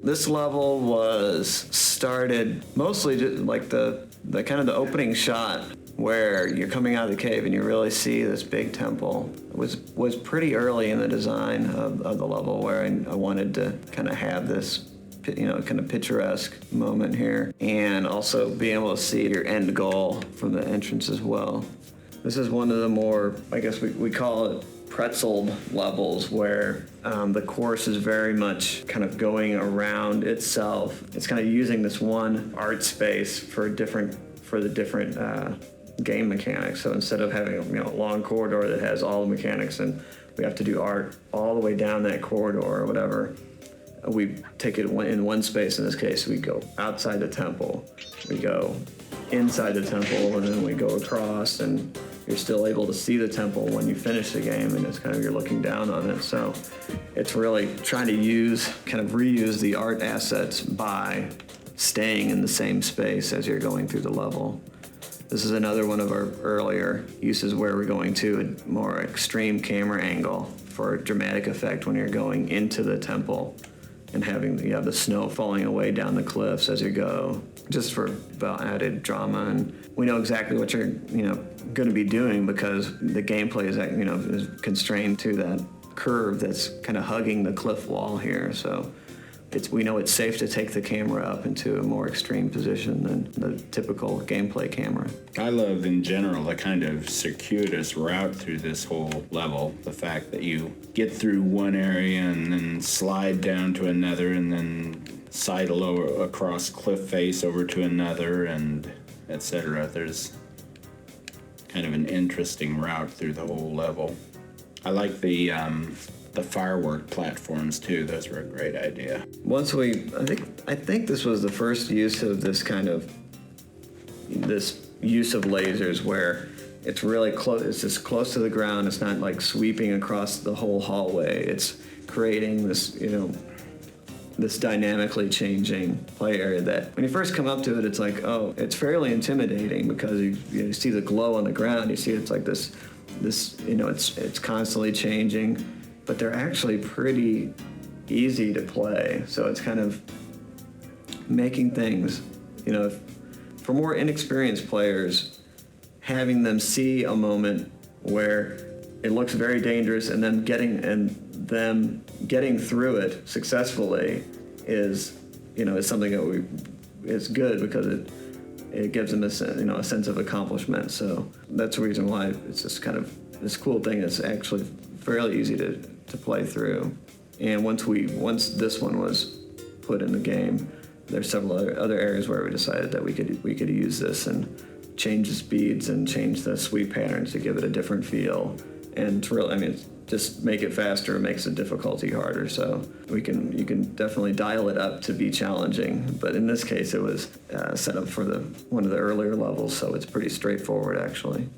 This level was started mostly just like the kind of the opening shot where you're coming out of the cave and you really see this big temple. It was pretty early in the design of the level where I wanted to kind of have this, you know, kind of picturesque moment here, and also being able to see your end goal from the entrance as well. This is one of the more, I guess we call it pretzeled levels, where the course is very much kind of going around itself. It's kind of using this one art space for the different game mechanics. So instead of having a long corridor that has all the mechanics and we have to do art all the way down that corridor or whatever, we take it in one space. In this case, we go outside the temple, we go inside the temple, and then we go across, and you're still able to see the temple when you finish the game, and it's kind of, you're looking down on it. So it's really trying to reuse the art assets by staying in the same space as you're going through the level. This is another one of our earlier uses where we're going to a more extreme camera angle for dramatic effect when you're going into the temple and you have the snow falling away down the cliffs as you go, just for added drama. And we know exactly what you're going to be doing because the gameplay is constrained to that curve that's kind of hugging the cliff wall here. So we know it's safe to take the camera up into a more extreme position than the typical gameplay camera. I love, in general, the kind of circuitous route through this whole level. The fact that you get through one area and then slide down to another and then sidle across cliff face over to another, and etc. There's kind of an interesting route through the whole level. I like the firework platforms too. Those were a great idea. I think this was the first use of this use of lasers where it's really close. It's just close to the ground. It's not like sweeping across the whole hallway. It's creating this, this dynamically changing play area that when you first come up to it, it's like, oh, it's fairly intimidating because you see the glow on the ground. You see it's like this it's constantly changing, but they're actually pretty easy to play. So it's kind of making things, for more inexperienced players, having them see a moment where it looks very dangerous and them getting through it successfully is something that is good because it gives them a sense of accomplishment. So that's the reason why it's just kind of this cool thing that's actually fairly easy to play through. And once this one was put in the game, there's several other areas where we decided that we could use this and change the speeds and change the sweep patterns to give it a different feel. And to really, just make it faster makes the difficulty harder. So you can definitely dial it up to be challenging. But in this case, it was set up for one of the earlier levels, so it's pretty straightforward actually.